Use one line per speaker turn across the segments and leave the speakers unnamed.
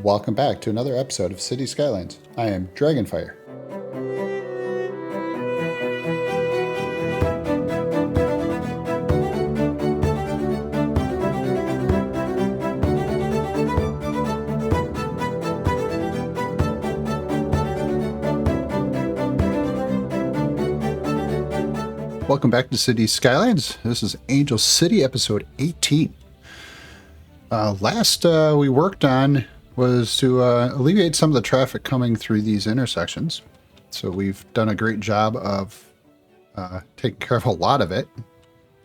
Welcome back to another episode of City Skylines. I am DragonFire. Welcome back to City Skylines. This is Angel City, episode 18. Last we worked on was to alleviate some of the traffic coming through these intersections. So we've done a great job of taking care of a lot of it.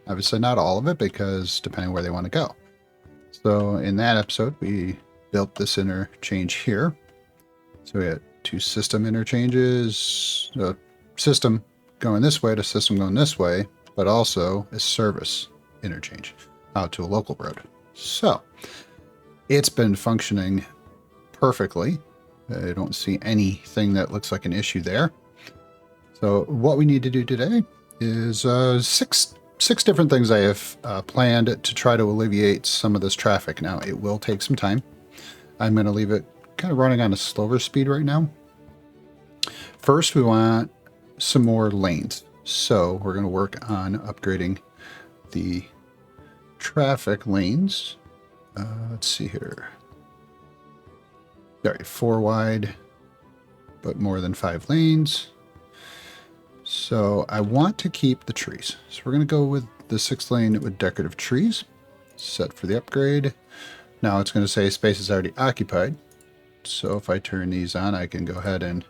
Obviously not all of it, because depending where they want to go. So in that episode, we built this interchange here. So we had two system interchanges, system going this way to system going this way, but also a service interchange out to a local road. So it's been functioning perfectly. I don't see anything that looks like an issue there. So what we need to do today is six different things I have planned to try to alleviate some of this traffic. Now, it will take some time. I'm going to leave it kind of running on a slower speed right now. First, we want some more lanes. So we're going to work on upgrading the traffic lanes. Let's see here. All right, 4 wide, but more than 5 lanes. So I want to keep the trees. So we're going to go with the 6 lane with decorative trees. Set for the upgrade. Now it's going to say space is already occupied. So if I turn these on, I can go ahead and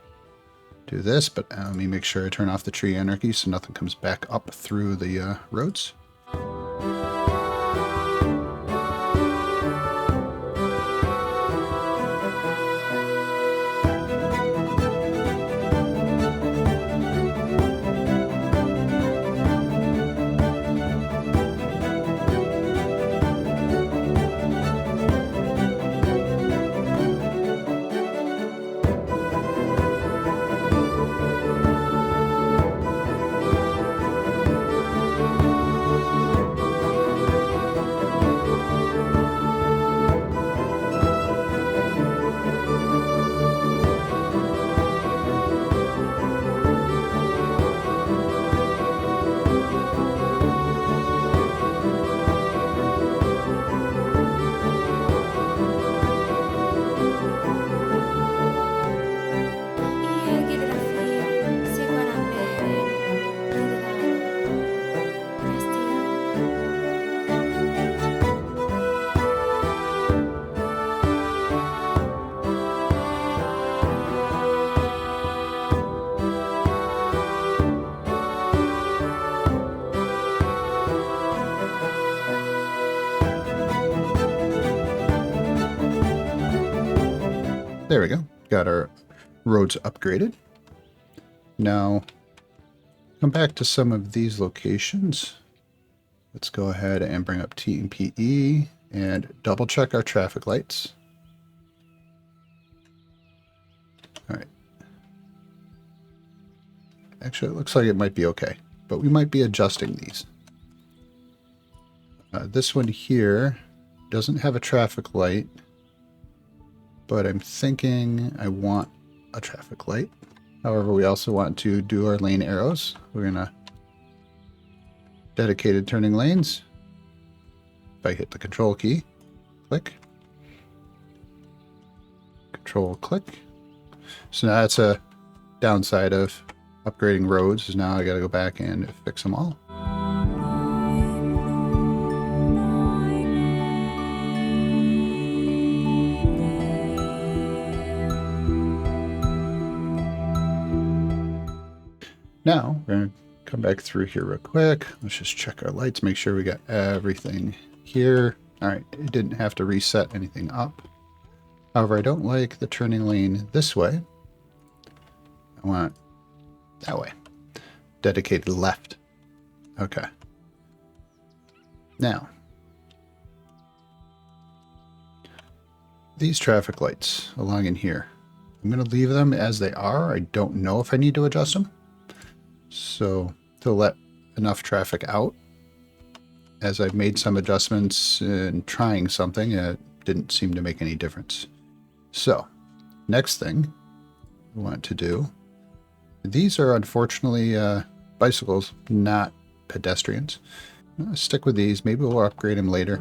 do this, but let me make sure I turn off the tree anarchy so nothing comes back up through the roads. There we go. Got our roads upgraded. Now, come back to some of these locations. Let's go ahead and bring up TMPE and double check our traffic lights. All right. Actually, it looks like it might be okay, but we might be adjusting these. This one here doesn't have a traffic light, but I'm thinking I want a traffic light. However, we also want to do our lane arrows. We're gonna dedicated turning lanes. If I hit the control key, click, control click. So now that's a downside of upgrading roads, is now I gotta go back and fix them all. Now, we're going to come back through here real quick. Let's just check our lights, make sure we got everything here. All right, it didn't have to reset anything up. However, I don't like the turning lane this way. I want it that way. Dedicated left. Okay. Now, these traffic lights along in here, I'm going to leave them as they are. I don't know if I need to adjust them. So to let enough traffic out, as I've made some adjustments in trying something, it didn't seem to make any difference. So, next thing we want to do, these are unfortunately bicycles, not pedestrians. Stick with these. Maybe we'll upgrade them later.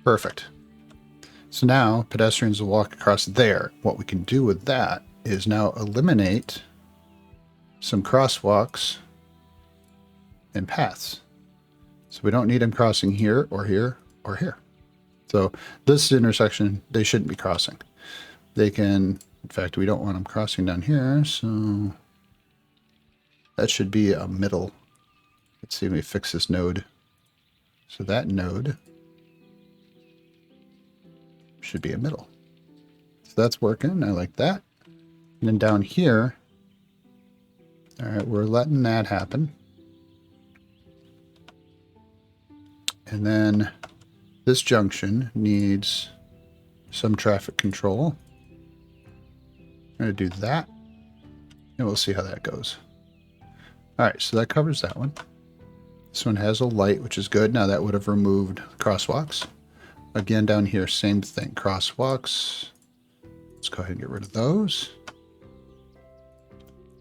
Perfect. So now pedestrians will walk across there. What we can do with that is now eliminate some crosswalks and paths. So we don't need them crossing here or here or here. So this intersection, they shouldn't be crossing. They can, in fact, we don't want them crossing down here. So that should be a middle. Let's see if we fix this node. So that node should be a middle. So that's working. I like that. And then down here, all right, we're letting that happen. And then this junction needs some traffic control. I'm going to do that, and we'll see how that goes. All right, so that covers that one. This one has a light, which is good. Now that would have removed crosswalks. Again, down here, same thing. Crosswalks. Let's go ahead and get rid of those.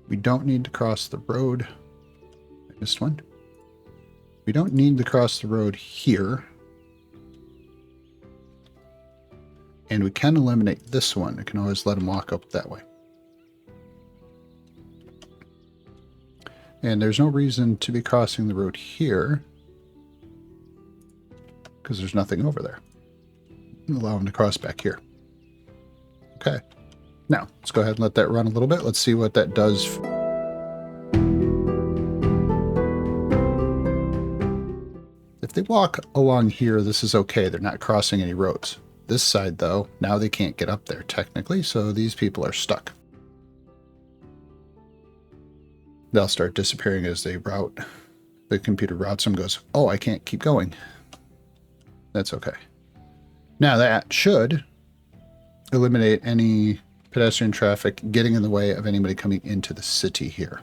We don't need to cross the road. I missed one. We don't need to cross the road here. And we can eliminate this one. I can always let them walk up that way. And there's no reason to be crossing the road here because there's nothing over there. Allow them to cross back here. Okay. Now, let's go ahead and let that run a little bit. Let's see what that does. If they walk along here, this is okay. They're not crossing any roads. This side, though, now they can't get up there technically, so these people are stuck. They'll start disappearing as they route. The computer routes them, goes, oh, I can't keep going. That's okay. Now that should eliminate any pedestrian traffic getting in the way of anybody coming into the city here.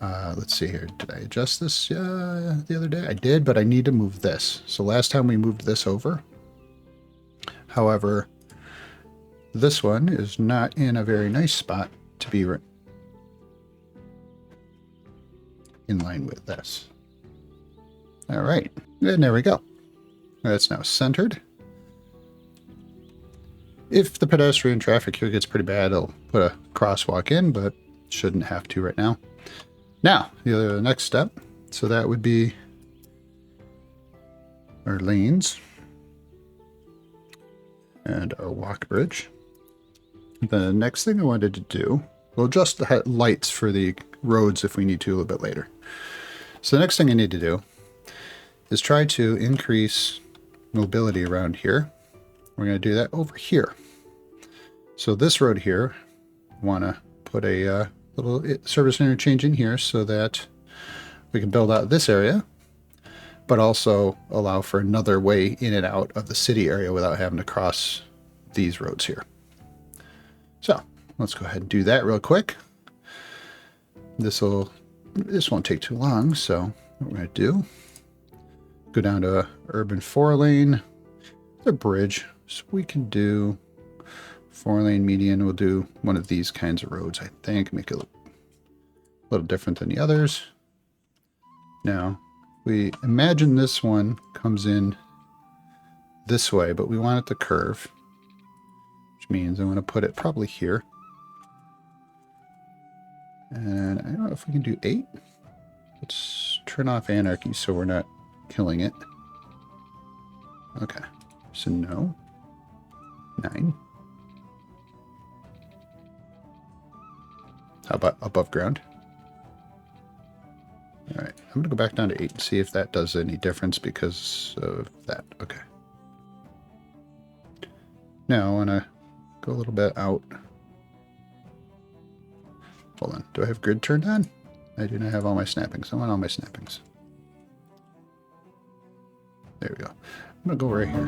Let's see here. Did I adjust this the other day? I did, but I need to move this. So last time we moved this over. However, this one is not in a very nice spot to be in line with this. All right. And there we go. That's now centered. If the pedestrian traffic here gets pretty bad, I'll put a crosswalk in, but shouldn't have to right now. Now, the next step, so that would be our lanes and our walk bridge. The next thing I wanted to do, we'll adjust the lights for the roads if we need to a little bit later. So the next thing I need to do is try to increase mobility around here. We're going to do that over here. So this road here, I want to put a little service interchange in here so that we can build out this area, but also allow for another way in and out of the city area without having to cross these roads here. So let's go ahead and do that real quick. This won't take too long. So what we're going to do, go down to urban 4-lane, the bridge. So we can do 4-lane median. We'll do one of these kinds of roads, I think, make it look a little different than the others. Now, we imagine this one comes in this way, but we want it to curve, which means I'm going to put it probably here. And I don't know if we can do 8. Let's turn off anarchy so we're not killing it. Okay. So no. 9. How about above ground? All right. I'm going to go back down to 8 and see if that does any difference because of that. Okay. Now I want to go a little bit out. Hold on. Do I have grid turned on? I do not have all my snappings. I want all my snappings. There we go. I'm going to go right here.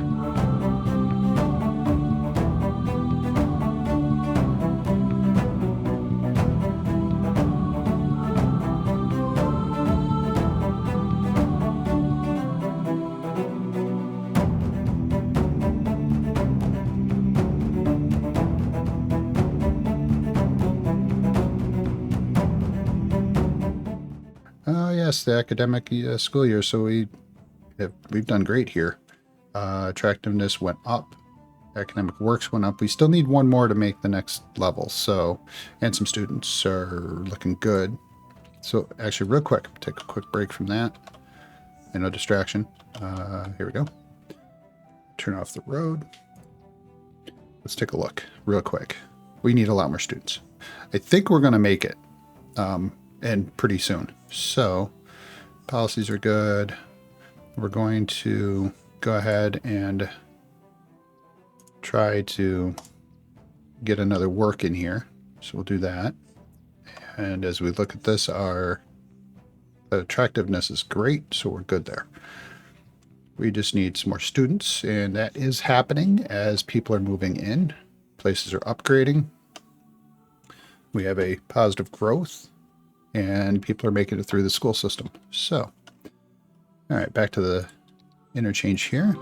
Yes, the academic school year. So we've done great here. Attractiveness went up. Academic works went up. We still need one more to make the next level. So, and some students are looking good. So actually, real quick, take a quick break from that. And no distraction. Here we go. Turn off the road. Let's take a look real quick. We need a lot more students. I think we're going to make it. And pretty soon. So policies are good. We're going to go ahead and try to get another work in here. So we'll do that. And as we look at this, our attractiveness is great. So we're good there. We just need some more students, and that is happening as people are moving in. Places are upgrading. We have a positive growth. And people are making it through the school system. So, all right, back to the interchange here.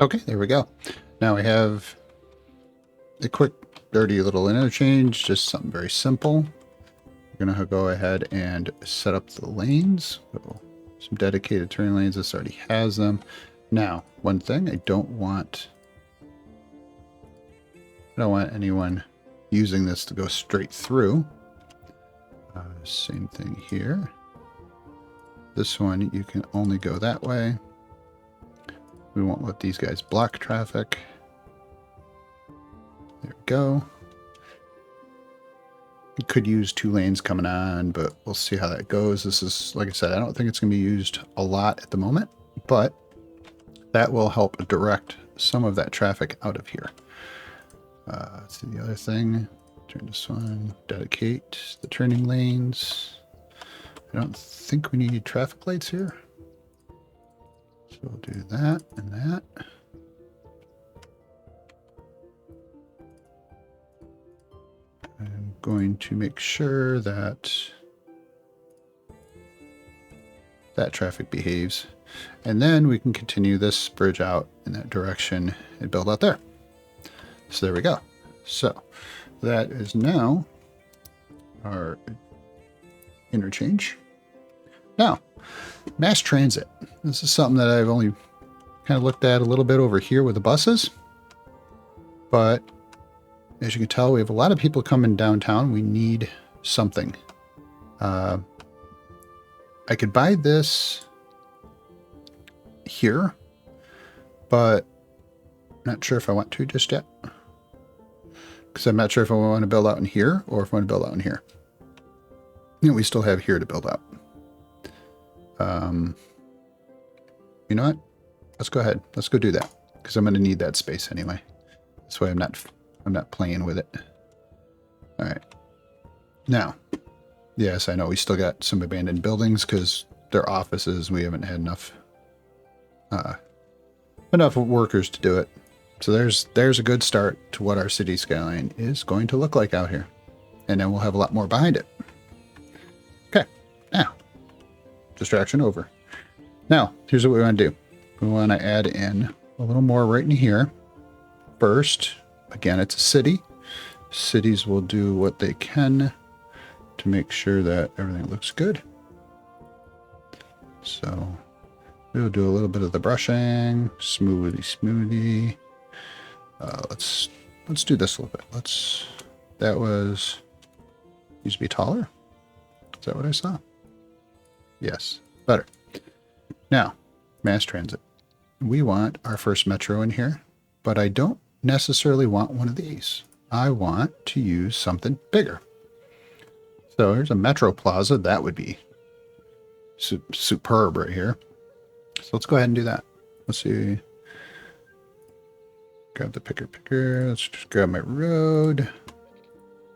Okay, there we go. Now we have a quick, dirty little interchange, just something very simple. We're going to go ahead and set up the lanes. So some dedicated turn lanes. This already has them. Now, one thing I don't want anyone using this to go straight through. Same thing here. This one, you can only go that way. We won't let these guys block traffic. There we go. We could use 2 lanes coming on, but we'll see how that goes. This is, like I said, I don't think it's going to be used a lot at the moment, but that will help direct some of that traffic out of here. Let's see the other thing. Turn this one, dedicate the turning lanes. I don't think we need traffic lights here. So we'll do that and that. I'm going to make sure that that traffic behaves. And then we can continue this bridge out in that direction and build out there. So there we go. So that is now our interchange. Now, mass transit. This is something that I've only kind of looked at a little bit over here with the buses. But as you can tell, we have a lot of people coming downtown. We need something. I could buy this here, but I'm not sure if I want to just yet. Because I'm not sure if I want to build out in here or if I want to build out in here. We still have here to build out. You know what? Let's go ahead. Let's go do that. Because I'm going to need that space anyway. That's why I'm not playing with it. All right. Now, yes, I know we still got some abandoned buildings because they're offices. We haven't had enough workers to do it. So there's a good start to what our city skyline is going to look like out here. And then we'll have a lot more behind it. Okay, now, distraction over. Now, here's what we want to do. We want to add in a little more right in here. First, again, it's a city. Cities will do what they can to make sure that everything looks good. So we'll do a little bit of the brushing, smoothie. Let's do this a little bit. That used to be taller. Is that what I saw? Yes, better. Now, mass transit. We want our first metro in here, but I don't necessarily want one of these. I want to use something bigger. So here's a Metro Plaza. That would be superb right here. So let's go ahead and do that. Let's see. Grab the picker. Let's just grab my road.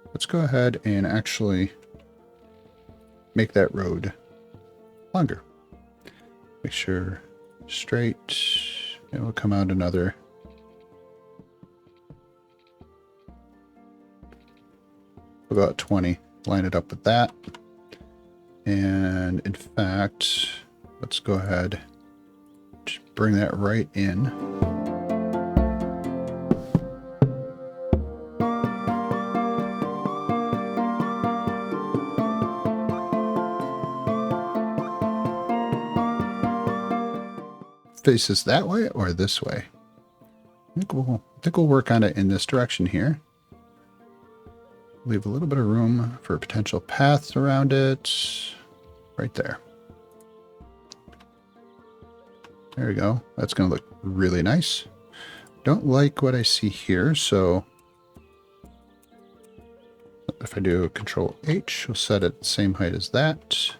Let's go ahead and actually make that road longer. Make sure straight. It will come out another. About 20. Line it up with that. And in fact, let's go ahead. Just bring that right in. Faces that way or this way? I think we'll work on it in this direction here. Leave a little bit of room for potential paths around it. Right there. There we go. That's going to look really nice. Don't like what I see here, so if I do Control H, we'll set it the same height as that.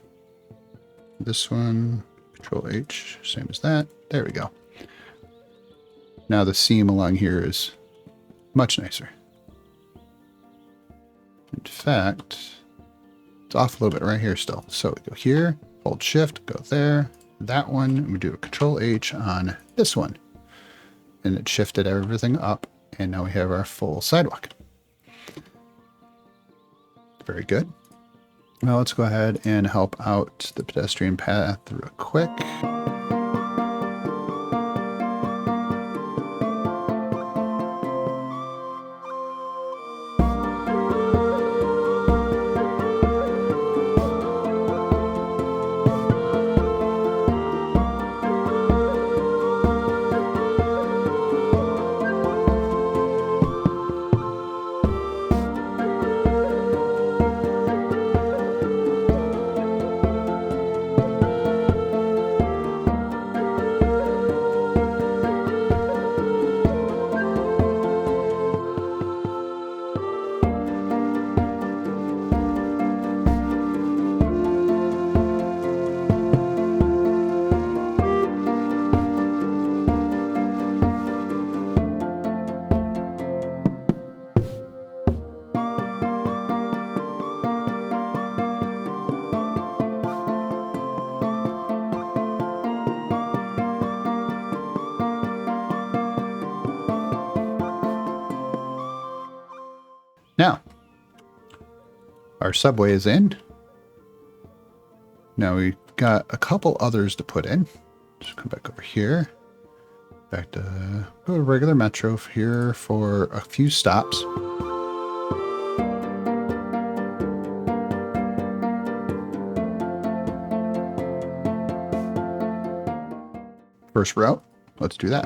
This one, Control H, same as that. There we go. Now the seam along here is much nicer. In fact, it's off a little bit right here still. So we go here, hold shift, go there, that one, and we do a Control H on this one. And it shifted everything up, and now we have our full sidewalk. Very good. Now let's go ahead and help out the pedestrian path real quick. Now, our subway is in. Now we got a couple others to put in. Just come back over here. Back to go to regular metro here for a few stops. First route, let's do that.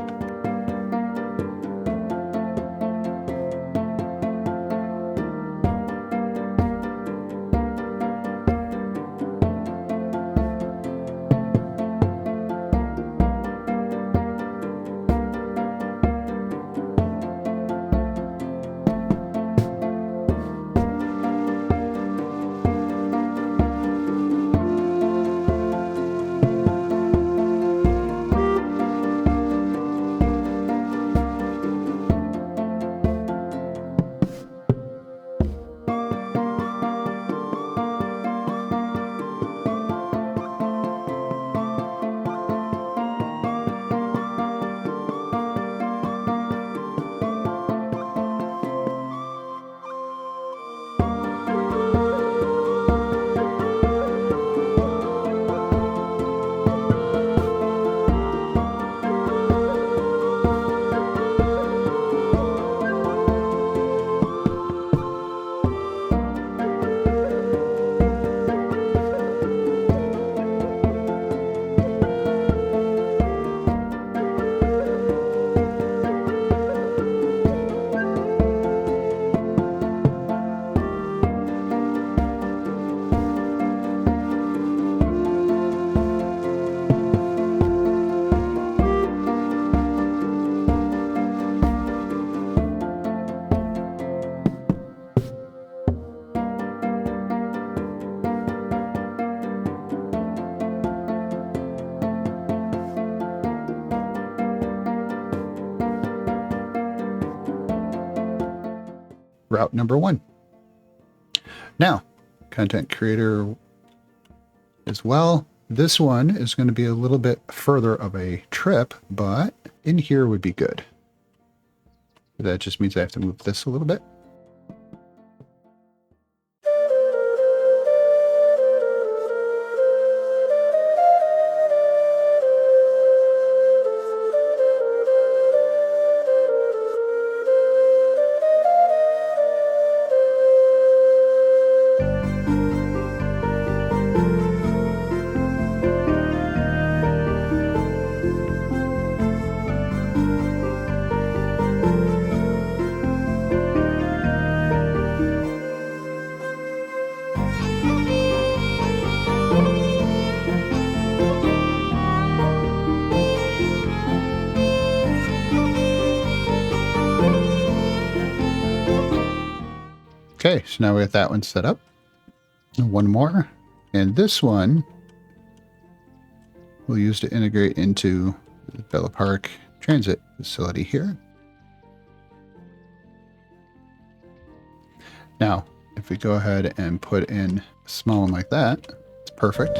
Route number 1. Now, content creator as well. This one is going to be a little bit further of a trip, but in here would be good. That just means I have to move this a little bit. Okay, so now we have that one set up. One more. And this one we'll use to integrate into the Bella Park Transit facility here. Now, if we go ahead and put in a small one like that, it's perfect.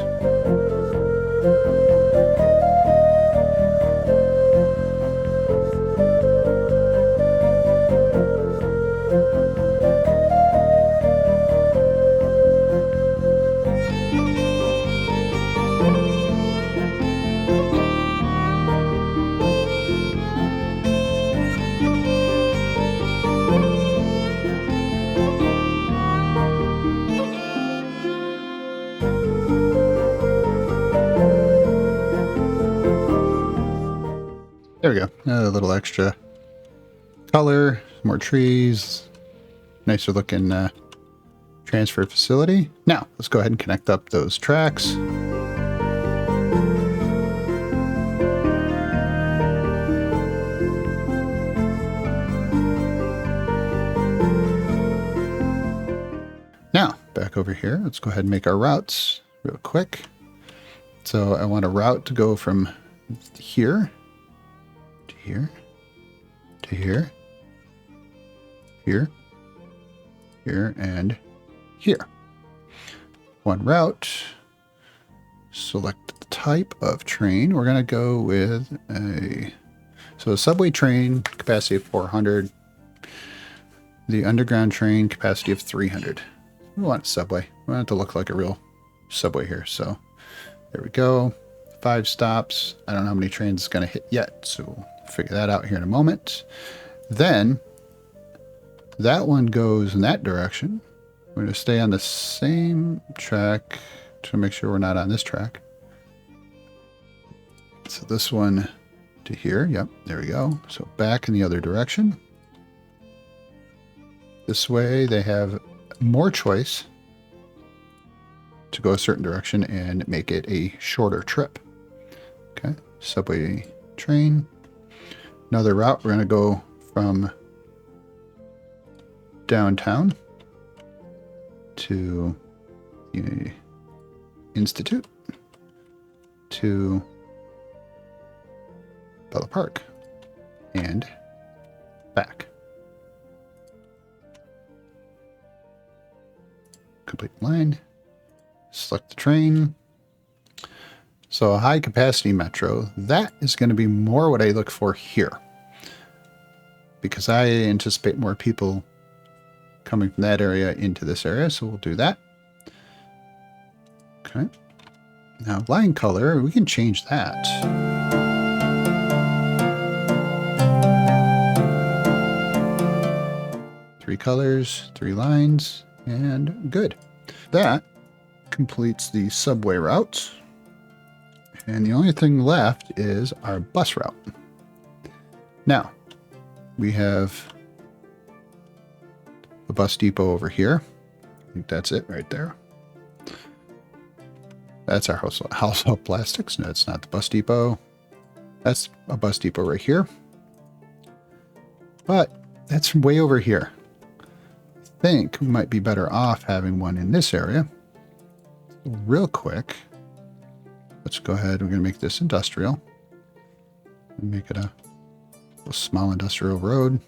There we go. A little extra color, more trees, nicer looking transfer facility. Now, let's go ahead and connect up those tracks. Now, back over here, let's go ahead and make our routes real quick. So I want a route to go from here to here, to here, here, here, and here. One route. Select the type of train. We're going to go with a subway train, capacity of 400. The underground train, capacity of 300. We want a subway. We want it to look like a real subway here. So There we go. 5 stops. I don't know how many trains it's going to hit yet, so we'll figure that out here in a moment. Then that one goes in that direction. We're going to stay on the same track to make sure we're not on this track. So this one to here. Yep, there we go. So back in the other direction. This way they have more choice to go a certain direction and make it a shorter trip. Okay, subway train. Another route, we're going to go from downtown to the Institute to Bella Park and back. Complete line. Select the train. So a high capacity metro, that is going to be more what I look for here, because I anticipate more people coming from that area into this area. So we'll do that. Okay. Now line color, we can change that. Three colors, 3 lines, and good. That completes the subway route. And the only thing left is our bus route. Now, we have a bus depot over here. I think that's it right there. That's our household plastics. No, it's not the bus depot. That's a bus depot right here. But that's way over here. I think we might be better off having one in this area. Real quick. Let's go ahead. We're going to make this industrial. Make it a small industrial road.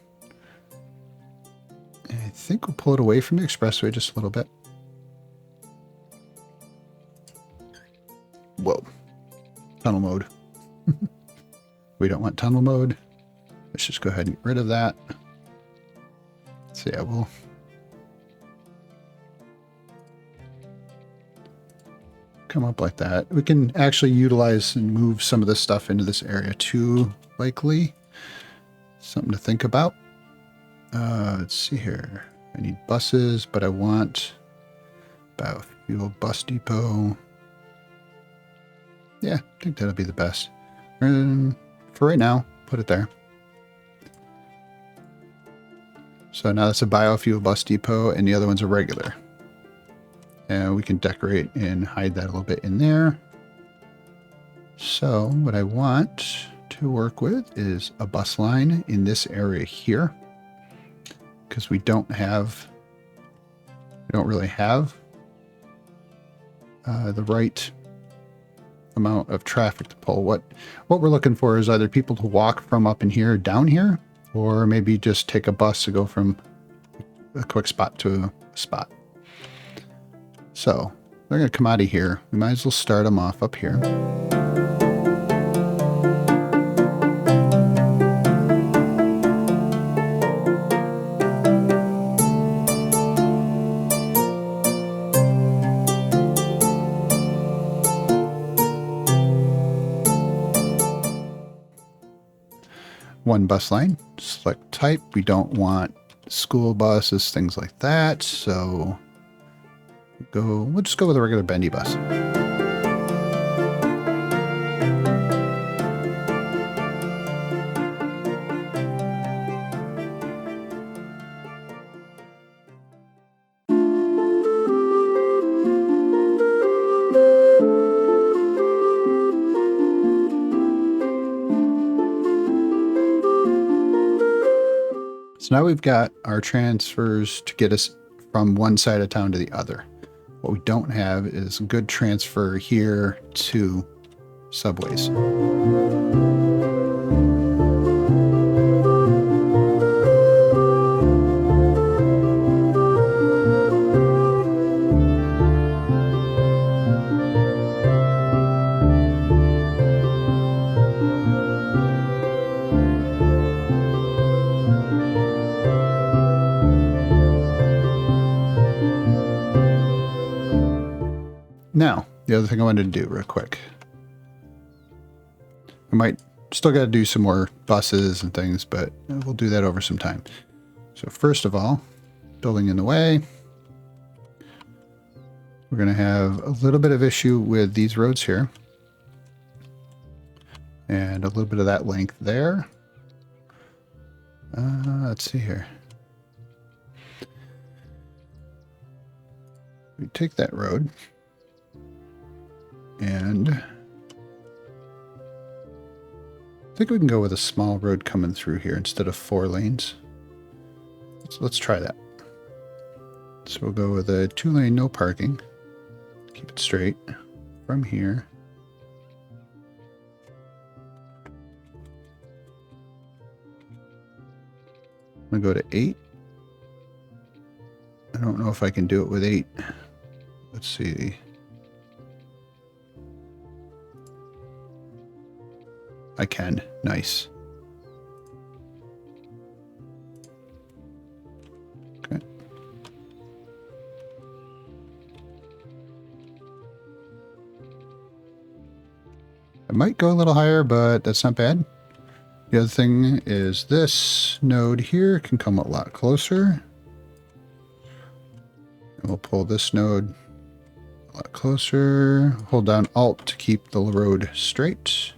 And I think we'll pull it away from the expressway just a little bit. Whoa. Tunnel mode. We don't want tunnel mode. Let's just go ahead and get rid of that. So yeah, we'll come up like that. We can actually utilize and move some of this stuff into this area too, likely. Something to think about. Let's see here. I need buses, but I want biofuel bus depot. Yeah, I think that'll be the best. And for right now, put it there. So now that's a biofuel bus depot, and the other one's a regular. And we can decorate and hide that a little bit in there. So what I want to work with is a bus line in this area here, because we don't really have the right amount of traffic to pull. What we're looking for is either people to walk from up in here down here, or maybe just take a bus to go from a quick spot to a spot. So they're going to come out of here. We might as well start them off up here. One bus line, select type. We don't want school buses, things like that. So we'll just go with a regular bendy bus. So now we've got our transfers to get us from one side of town to the other. What we don't have is a good transfer here to subways. Now, the other thing I wanted to do real quick. I might still got to do some more buses and things, but we'll do that over some time. So first of all, building in the way. We're going to have a little bit of issue with these roads here. And a little bit of that length there. Let's see here. We take that road and I think we can go with a small road coming through here instead of 4 lanes. Let's try that. So we'll go with a 2-lane, no parking. Keep it straight from here. I'm going to go to 8. I don't know if I can do it with 8. Let's see. I can. Nice. Okay. I might go a little higher, but that's not bad. The other thing is this node here can come a lot closer. And we'll pull this node a lot closer. Hold down Alt to keep the road straight.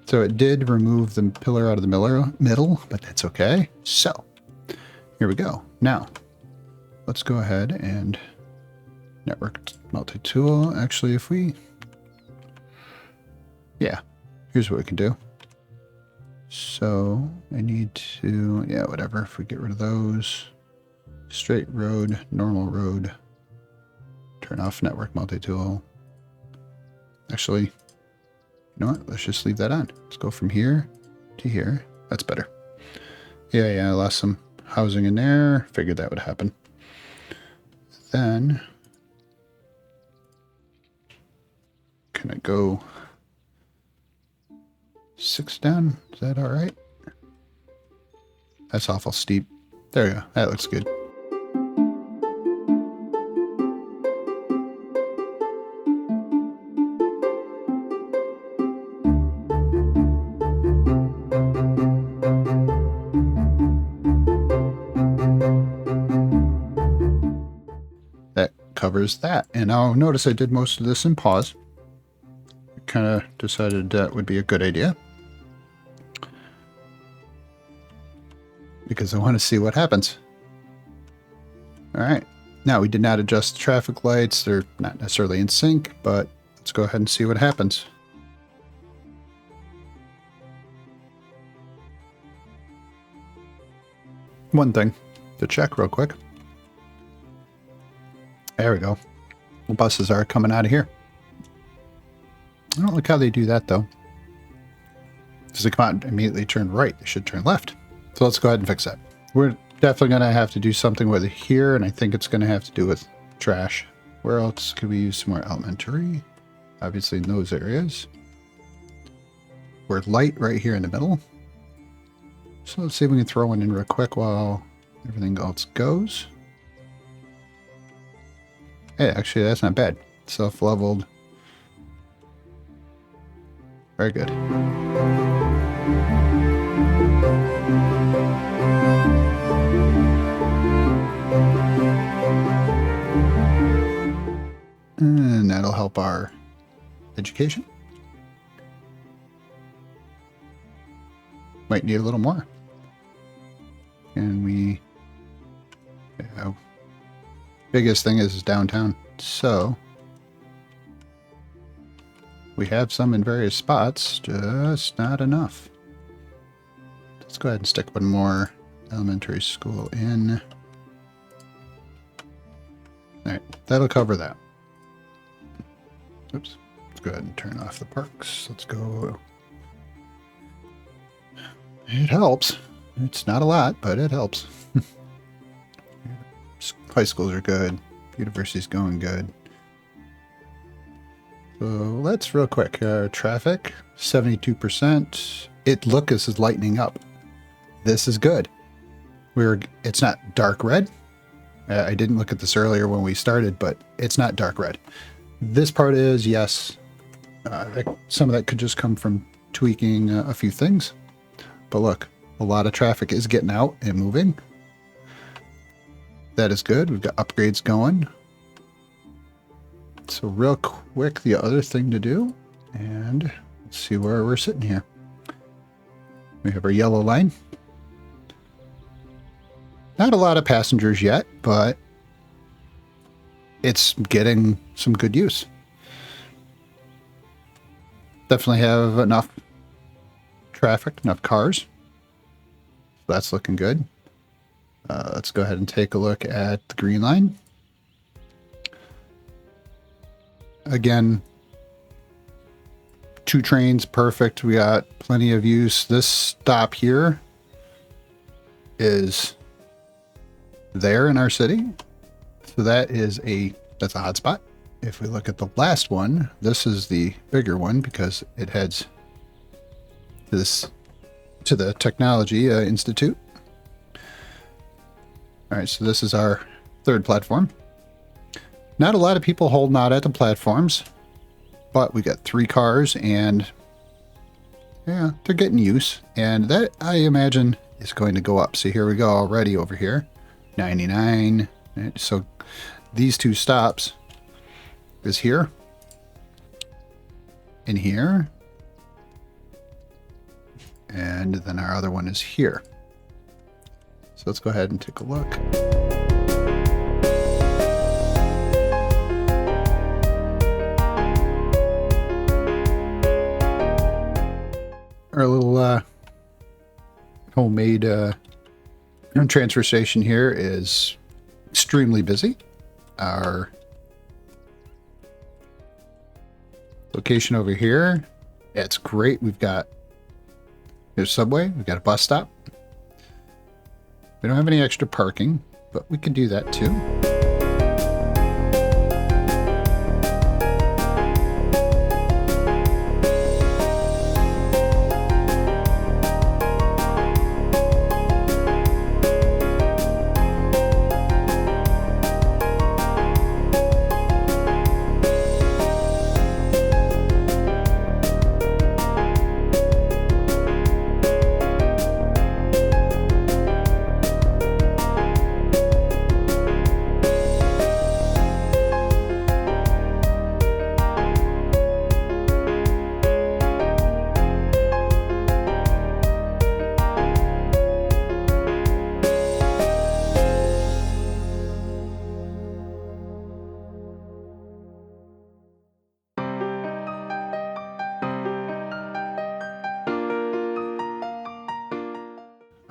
So it did remove the pillar out of the middle, but that's okay. So here we go. Now let's go ahead and network multi-tool. Actually, if we, yeah, here's what we can do. So I need to, yeah, whatever. If we get rid of those, straight road, normal road, turn off network multi-tool. Actually, you know what? Let's just leave that on. Let's go from here to here. That's better. Yeah, I lost some housing in there. Figured that would happen. Then, can I go 6 down? Is that all right? That's awful steep. There we go. That looks good. That covers that. And now notice I did most of this in pause. Kind of decided that would be a good idea. Because I want to see what happens. All right. Now, we did not adjust the traffic lights. They're not necessarily in sync, but let's go ahead and see what happens. One thing to check real quick. There we go. The buses are coming out of here. I don't like how they do that, though. Because they come out and immediately turn right. They should turn left. So let's go ahead and fix that. We're definitely going to have to do something with it here, and I think it's going to have to do with trash. Where else could we use some more elementary? Obviously in those areas. We're light right here in the middle. So let's see if we can throw one in real quick while everything else goes. Hey, actually, that's not bad. Self-leveled. Very good. And that'll help our education. Might need a little more. And we... Yeah, biggest thing is downtown. So... we have some in various spots, just not enough. Let's go ahead and stick one more elementary school in. Alright, that'll cover that. Oops. Let's go ahead and turn off the parks. Let's go. It helps. It's not a lot, but it helps. High schools are good. University's going good. So let's real quick. Traffic, 72%. This is lightening up. This is good. It's not dark red. I didn't look at this earlier when we started, but it's not dark red. This part is, yes, some of that could just come from tweaking a few things. But look, a lot of traffic is getting out and moving. That is good. We've got upgrades going. So real quick, the other thing to do, and let's see where we're sitting here. We have our yellow line. Not a lot of passengers yet, but it's getting some good use. Definitely have enough traffic, enough cars. So that's looking good. Let's go ahead and take a look at the green line. Again, 2 trains, perfect. We got plenty of use. This stop here is there in our city. So that's a hotspot. If we look at the last one, this is the bigger one because it heads to the Technology Institute. All right, so this is our 3rd platform. Not a lot of people holding out at the platforms, but we got 3 cars, and yeah, they're getting use. And that, I imagine, is going to go up. So here we go already over here, 99. So these 2 stops is here and here, and then our other one is here. So let's go ahead and take a look. Our little homemade transfer station here is extremely busy. Our location over here, it's great. There's subway, we've got a bus stop. We don't have any extra parking, but we can do that too.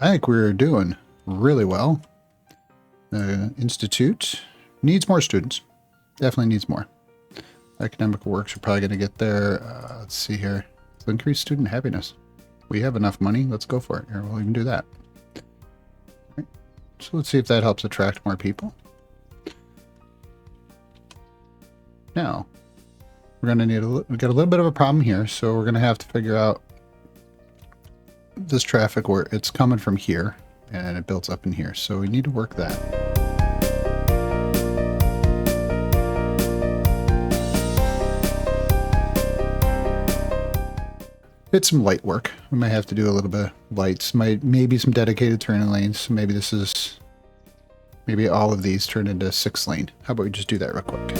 I think we're doing really well. The Institute needs more students. Definitely needs more. Academic works are probably going to get there. Let's see here. Let's increase student happiness. We have enough money. Let's go for it. Here, we'll even do that. All right. So let's see if that helps attract more people. Now, we're going to need we've got a little bit of a problem here. So we're going to have to figure out this traffic where it's coming from here and it builds up in here. So we need to work that. It's some light work. We might have to do a little bit of lights, maybe some dedicated turning lanes. Maybe all of these turn into 6 lane. How about we just do that real quick?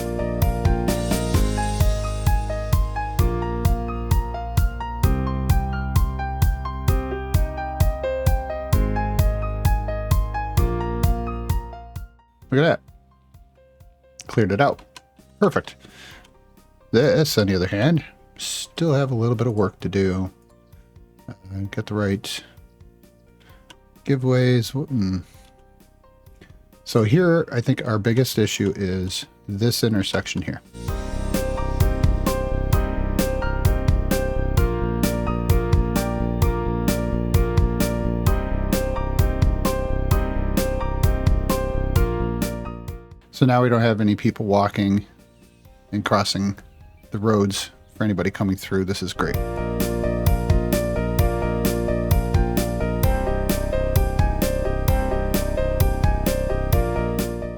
Look at that. Cleared it out. Perfect. This, on the other hand, still have a little bit of work to do. Get the right giveaways. So here, I think our biggest issue is this intersection here. So now we don't have any people walking and crossing the roads for anybody coming through. This is great.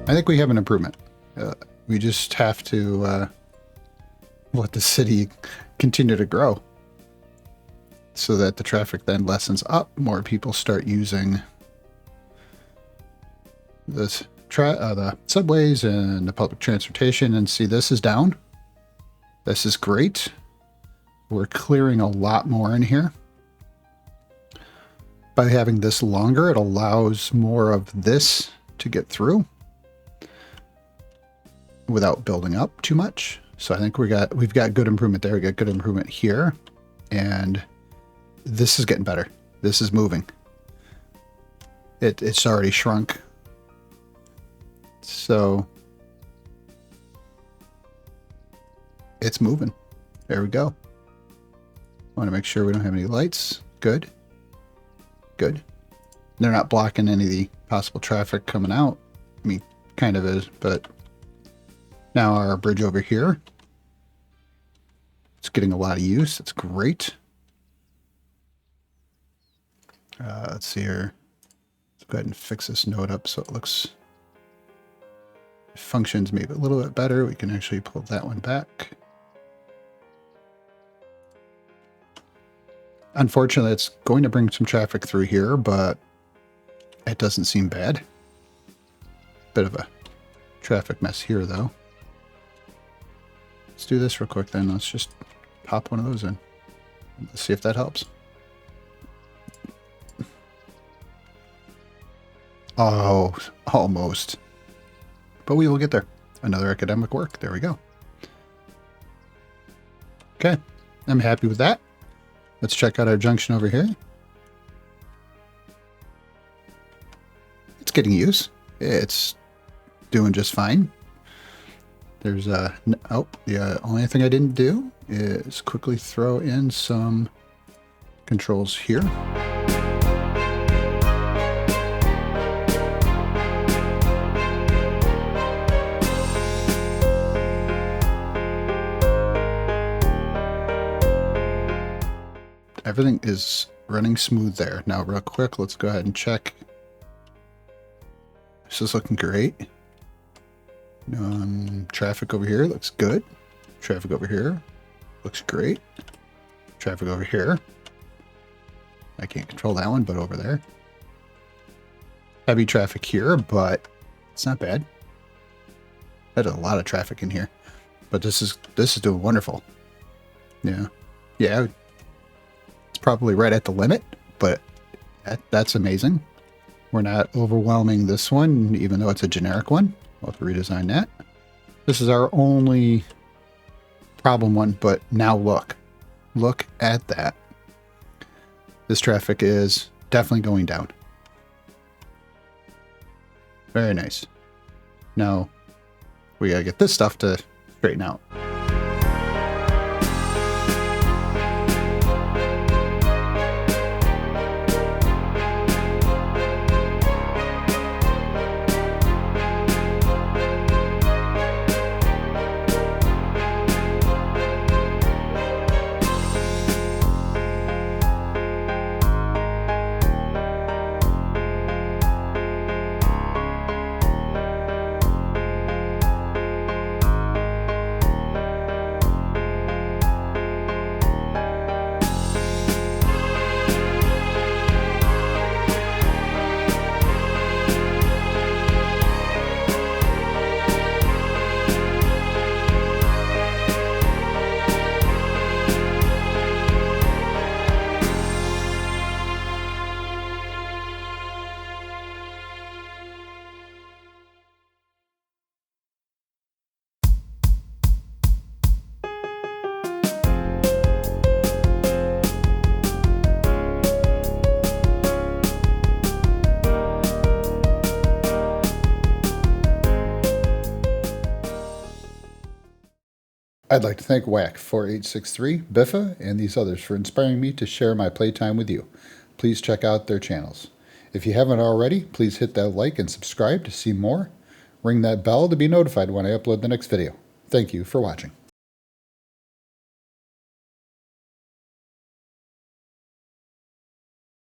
I think we have an improvement. We just have to let the city continue to grow so that the traffic then lessens up. More people start using this the subways and the public transportation, and see, this is down. This is great. We're clearing a lot more in here. By having this longer, it allows more of this to get through without building up too much. So I think we've got good improvement there. We got good improvement here, and this is getting better. This is moving. It's already shrunk. So it's moving. There we go. Want to make sure we don't have any lights. Good. Good. They're not blocking any of the possible traffic coming out. I mean, kind of is, but now our bridge over here, it's getting a lot of use. It's great. Let's see here. Let's go ahead and fix this node up so it looks, functions maybe a little bit better. We can actually pull that one back. Unfortunately, it's going to bring some traffic through here, but it doesn't seem bad. Bit of a traffic mess here, though. Let's do this real quick then. Let's just pop one of those in. Let's see if that helps. Oh, almost. But we will get there. Another academic work. There we go. Okay. I'm happy with that. Let's check out our junction over here. It's getting use. It's doing just fine. There's the only thing I didn't do is quickly throw in some controls here. Everything is running smooth there. Now, real quick, let's go ahead and check. This is looking great. Traffic over here looks good. Traffic over here looks great. Traffic over here. I can't control that one, but over there. Heavy traffic here, but it's not bad. There's a lot of traffic in here, but this is doing wonderful. Yeah. It's probably right at the limit, but that's amazing. We're not overwhelming this one, even though it's a generic one. We'll have to redesign that. This is our only problem one, but now look at that. This traffic is definitely going down. Very nice. Now we gotta get this stuff to straighten out. I'd like to thank Whack4863, Biffa, and these others for inspiring me to share my playtime with you. Please check out their channels. If you haven't already, please hit that like and subscribe to see more. Ring that bell to be notified when I upload the next video. Thank you for watching.